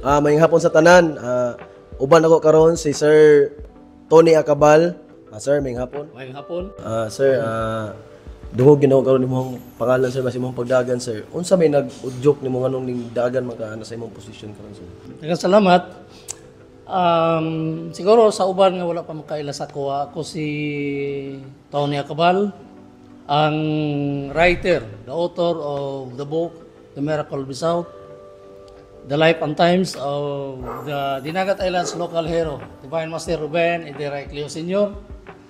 Mayong hapon sa tanan. Uban ako karon si Sir Tony Acabal. Sir, mayong hapon. Mayong hapon. Sir, dungog ginawa karon nimong pangalan sir mas imong pagdagan sir. Unsa may nag-udyok nimo nganong ning dagan magkaana sa imong posisyon karon sir? Daghang salamat. Siguro sa uban nga wala pa makailas ako si Tony Acabal, ang writer, the author of the book The Miracle of the South, The Life and Times of the Dinagat Islands local hero, Divine Master Ruben Ederay Cleo Sr.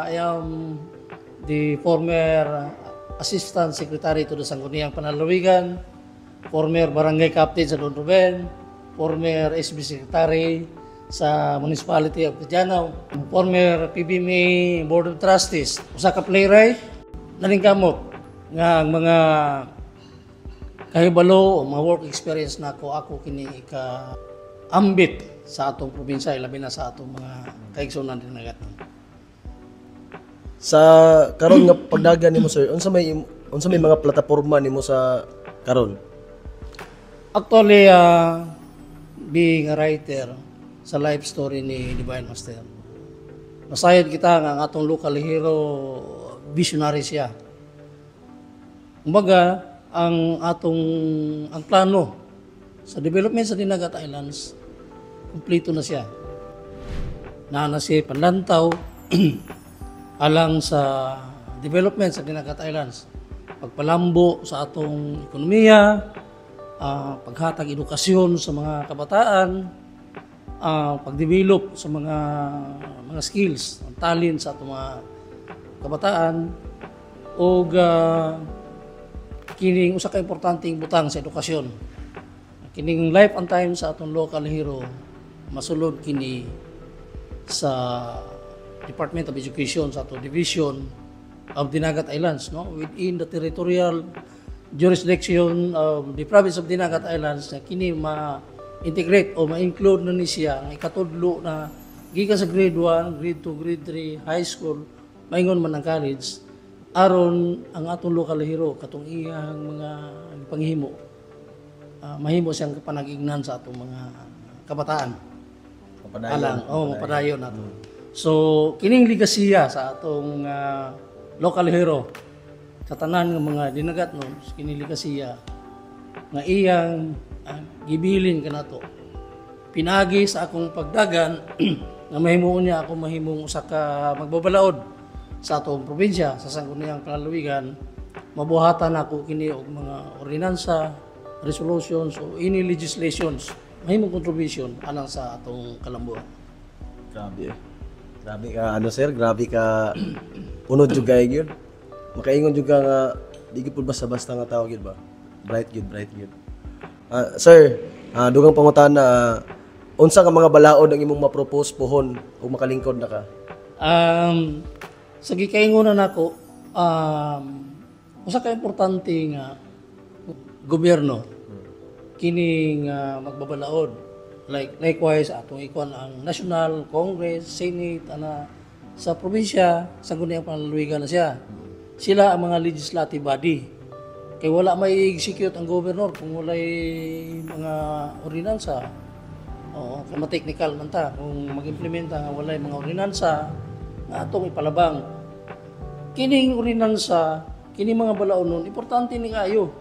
I am the former Assistant Secretary to the Sangguniang Panlalawigan, former Barangay Captain sa Don Ruben, former SB Secretary sa Municipality of Cajanaw, former PBMA Board of Trustees, usa ka playwright, nalingkamot nga ang mga kahibalo o mga work experience na ako kini ka ambit sa atong probinsya, labi na sa atong mga kaigsunan din nagat. Sa karon nga pagdagan nimo sir, unsa may mga plataporma nimo sa karon? Actually, being a writer sa life story ni Divine Master, masayad kita nga ang atong local hero, visionary siya. Kumbaga, ang plano sa development sa Dinagat Islands, kumpleto na siya. Na siya panlantaw alang sa development sa Dinagat Islands. Pagpalambo sa atong ekonomiya, paghatag edukasyon sa mga kabataan, pagdevelop sa mga skills, talent sa atong mga kabataan, o kining usa ka importanteng butang sa edukasyon. Kining life and time sa atong local hero masulod kini sa Department of Education sa atong Division of Dinagat Islands, no, within the territorial jurisdiction of the province of Dinagat Islands, na kini ma-integrate o ma-include na ni siya ang ikatudlo na gikan sa grade 1, grade 2, grade 3, high school, maingon man ang college, aron ang atong local hero katong iyang mga panghimo, mahimo siyang panag-ignan sa atong mga kabataan. Mapadayon nato. So kining ligasiya sa atong local hero sa tanan ng mga dinagat no, kining ligasiya nga iyang gibilin kanato. Pinagi sa akong pagdagan nga mahimuon niya ako mahimong usa ka magbabalaod sa atong probinsya sa Sangguniang Panlalawigan. Mabuhatan ako kini og mga ordinansa, resolutions o any legislations, mahimong contribution alang sa atong kalambuan. Grabe. Grabe ka sir, grabe ka unod jud kay gyud. Makaingon jud ka nga di gyud basta-basta nga tawag gyud ba? Bright gyud. Sir, dugang pangutana, unsa ka mga balaod ang imong ma-propose pohon ug makalingkod na ka? Sa gikaingonan nako, usa ka importante nga gobyerno kining magbabalaod. Likewise atong ikon ang National Congress, Senate sa probinsya, sa Sangguniang Panlalawigan na siya. Sila ang mga legislative body. Kay wala may execute ang governor kung walay mga ordinansa. Kay ma-technical man ta kung mag-implementa nga walay mga ordinansa nga atong ipalabang. Kining ordinansa, kining mga balaod nun, importante ni kayo.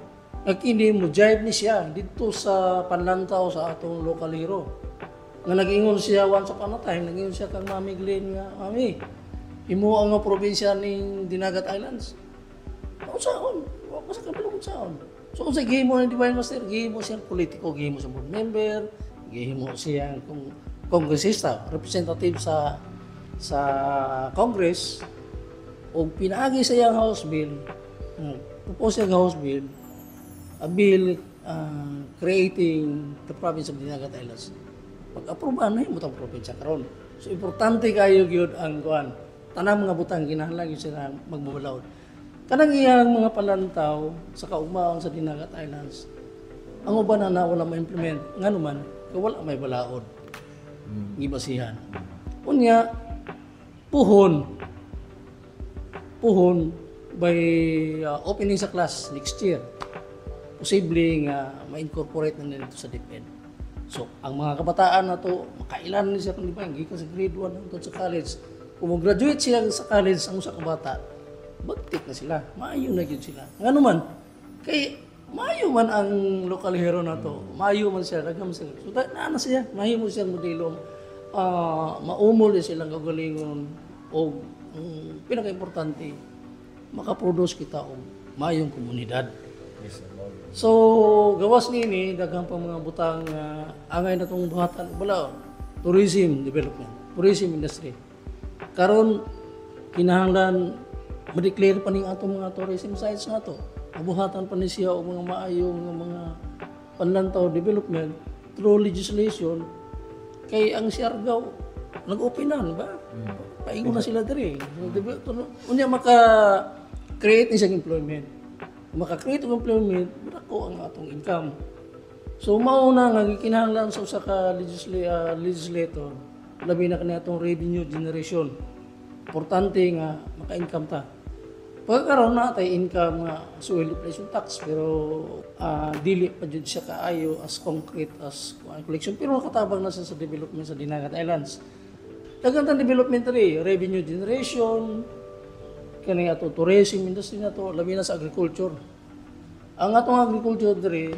Kini mo jive ni siya dito sa panlantaw sa atong local hero. Nga nag-ingon siya once upon a time, nag-ingon siya kang Mami Glenn nga, Mami, imo ang probinsya ning Dinagat Islands. Unsaon? Basta ka bilog unsaon. So kung sa gihimo ni Divine Master, gihimo siyang politiko, gihimo siyang board member, gihimo siyang kongresista, representative sa Congress, o pinaagi sa iyang House Bill, propose yung House Bill, a bill creating the province of Dinagat Islands. Pag-aprobahan na yung butang probinsya karon. So importante kayo gyud ang kuan. Tanang mga butang kinahanglan gyud sila magbabalaod. Kanang iyang mga palantaw sa kaugmaon sa Dinagat Islands, ang uban na wala ma-implement ngano man kay wala may balaod. Gibasihan. Unya puhon by opening sa class next year. Posible nga ma-incorporate na nito sa DepEd. So, ang mga kabataan na to, makailan ni siya kung di ba, gikan sa grade 1 hangtod sa college. Kung mag-graduate siya sa college, ang usa ka bata, bagtik na sila, maayo na gyud sila. Ngano man, kay maayo man ang local hero na to, maayo man siya, dagham sila. So, naana siya, maayo mo siyang modelo, maumol din silang kagalingon, o pinaka-importante, makaproduce kita og maayong komunidad. So, gawas nini, daghang pa mga butang angay na itong buhatan, wala, tourism development, tourism industry. Karon kinahanglan ma-declare pa ning atong mga tourism sites nga to. Mabuhatan pa ni siya og mga maayong mga panlantaw development through legislation kay ang Siargao nag-openan ba? Paingon na sila diri. Unya maka-create ni siyang employment. Maka-create og employment, dako ang atong income. So mauna nga gikinahanglan sa usa ka legislator labi na kani atong revenue generation. Importante nga maka-income ta. Pagkaroon na tayo income nga suwel inflation tax pero dili pa jud siya kaayo as concrete as collection pero nakatabang na siya sa development sa Dinagat Islands. Daghang development ri, revenue generation, kani ato tourism industry na to, labi na sa agriculture. Ang atong agriculture diri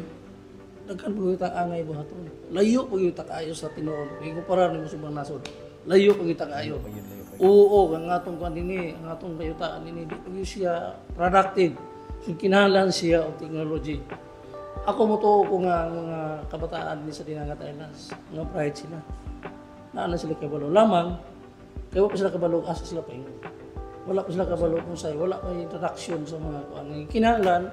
daghan pag angay buhaton. Layo pag yuta kaayo sa tinuod. Ikumpara nimo sa ibang nasod. Layo pag yuta kaayo. Oo, ang atong kanini, ang atong bayutaan nini di pag siya productive. So kinahanglan siya og technology. Ako mo to ko nga ang mga kabataan ni sa Dinagat Islands, nga pride sila. Naana sila kabalo lamang kay wa pa sila kabalo asa sila pa wala pa sila kabalo kung say wala pa introduction sa mga kuan. Kinahanglan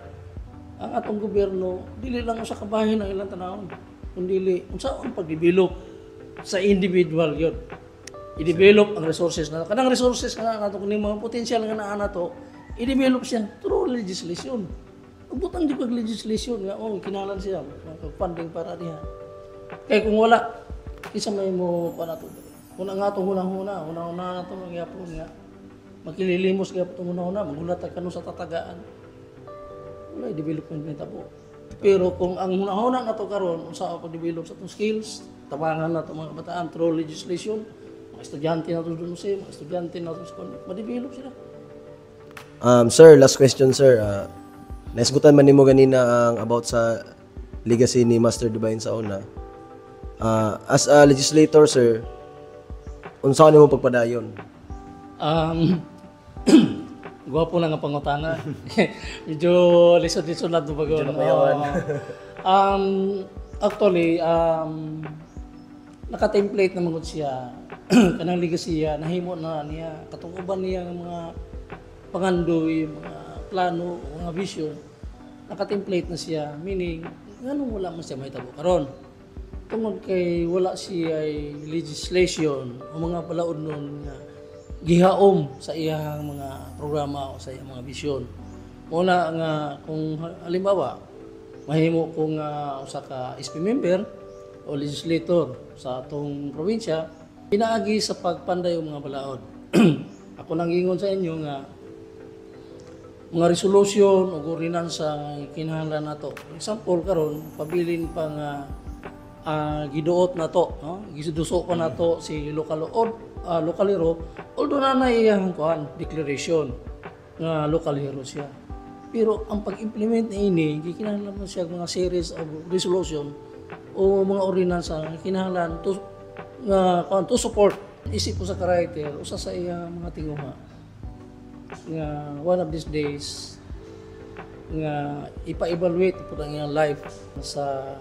ang atong gobyerno dili lang sa kabahin ang ilang tanawon kundi unsaon pag-develop sa individual yun i-develop ang resources na kanang resources nga nato kuning mga potential nga naa nato i-develop siya through legislation butang di pag legislation nga kinahanglan siya funding para diha kay kung wala kisa may mo pa nato kung ang atong hunahuna nato magyapon nga makililimos gyapon itong hunahuna magulat kanu sa tatagaan wala development nita po. Pero kung ang hunahuna na to karon unsa pa develop sa itong skills, tabangan na itong mga kabataan through legislation, mga estudyante na to doon sa mga estudyante na to sa ma-develop sila. Sir, last question sir. Naisgutan man nimo ganina ang about sa legacy ni Master Divine sa una. As a legislator sir, unsa nimo pagpadayon? Gwapo lang ang pangutana. Medyo lisod-lisod lang ito bago. Actually, naka-template naman siya. Kanang legacy siya, nahimo na niya. Katunguban niya ng mga pangandoy, mga plano, mga vision. Naka-template na siya. Meaning, ganun wala man siya mahitabo karon. Tungod kay wala siya legislation o mga palaod nun nga gihaom sa iyang mga programa o sa iyang mga vision. Una nga kung halimbawa mahimo kung usa ka SP member o legislator sa atong probinsya pinaagi sa pagpanday og mga balaod. Ako nang ingon sa inyo nga mga resolution o ordinansa kinahanglan nato. Example karon pabilin pa nga giduot na to, no? Giduso pa na to si local hero, although na iyang declaration nga local hero siya. Pero ang pag-implement na ini, kinahanglan mo siya mga series of resolution o mga ordinansa na kinahanglan to support. Isip ko sa character, usa sa iyang mga tinguha nga one of these days nga ipa-evaluate po ang iyang life sa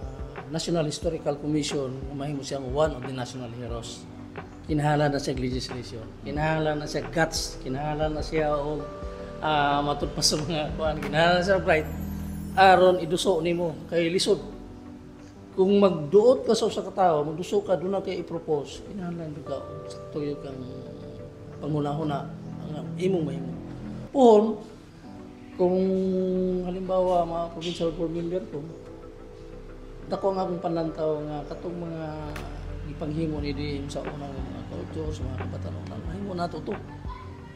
National Historical Commission nga mahimo siyang one of the national heroes. Kinahanglan na siya legislation, kinahanglan na siya guts, kinahanglan na siya og matulpas sa mga kuan, kinahanglan na siya bright aron iduso nimo kay lisod. Kung magduot ka sa usa ka tawo, magduso ka doon na kay i-propose, kinahanglan ka sa tuyo kang panghuna-huna ang imong mahimo. Pun kung halimbawa mga provincial board member ko, dako nga akong panlantaw nga katong mga ipanghimo ni di sa unang mga culture sa mga kabataan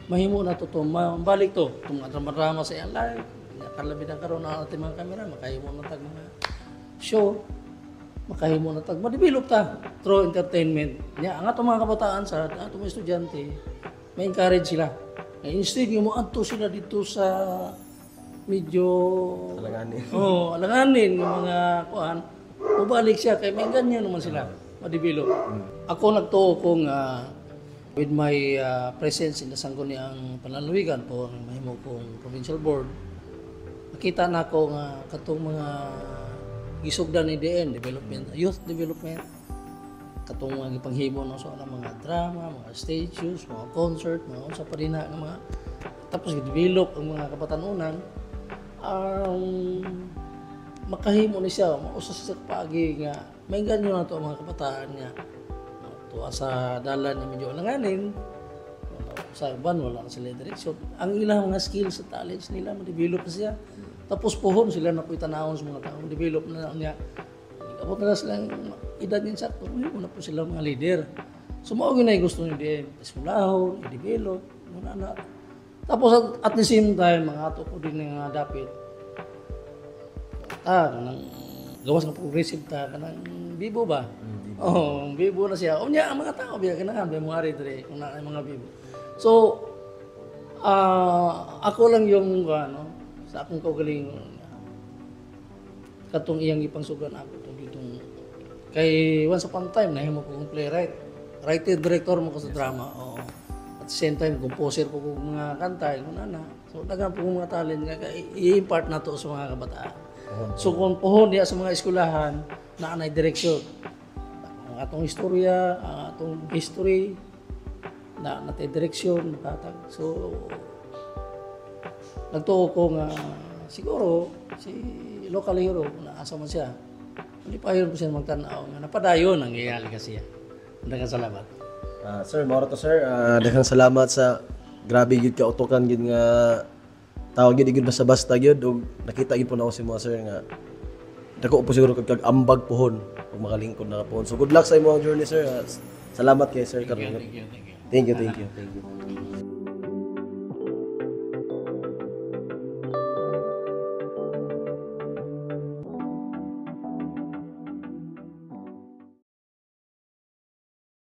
mahimo na to mabalik to itong drama sa iyang life kalabi na karon na ating mga kamera makahimo na tag mga show makahimo na tag ma-develop ta through entertainment. Nya ang atong mga kabataan sa atong mga estudyante, may encourage sila. Instead mo adto sila dito sa medyo Alanganin. alanganin ng mga kuan, mabalik siya kay may ganyan naman sila ma-develop. Ako nagtuo kong with my presence in the Sangguniang Panlalawigan po, mahimo kong provincial board. Nakita na ko nga katong mga gisugdan ni DN, development, youth development, katong mga ipanghimo no so mga drama, mga stage shows, mga concert, mga unsa pa rin na nga mga tapos i-develop ang mga kabatanunan makahimo ni siya mausa sa paagi nga may ganyo na to ang mga kabataan niya tuwa sa dalan ni medyo langanin sa uban wala na sila direksyon ang ilang mga skills sa talents nila ma-develop na siya tapos pohon sila na po'y tanawon sa mga tao develop na niya abot na silang edad niya sakto na po sila mga leader so mao gyud gusto ni din eskwelahon i-develop na tapos at the same time mga ato ko din nga dapit kanang gawas ng progressive kanang bibo ba bibo na siya unya ang mga tao biya ganahan may mga diri kung na mga bibo so ako lang yung sa akong kaugalingon katong iyang ipangsugan ako ditong kay once upon a time nahimo ko kong playwright writer director mo ko sa drama at the same time composer ko kong mga kanta na so daghan po kong mga talent nga i-impart na to sa mga kabataan so kung pohon diya sa mga eskwelahan na anay direksyon ang atong istorya ang atong history na natay direksyon makatag so nagtuo ko nga siguro si local hero na asa man siya hindi pa yun po siya magtanaw nga napadayon ang iyali kasi daghang salamat Sir, mao to sir. Daghang salamat sa grabe gid ka utokan gid nga tawag gid basta-basta gyud ug nakita gid po na ako si mga sir nga dako po siguro kag ambag pohon ug makalingkod na pohon. So good luck sa imong journey sir. Salamat kay sir karon. thank you Thank you.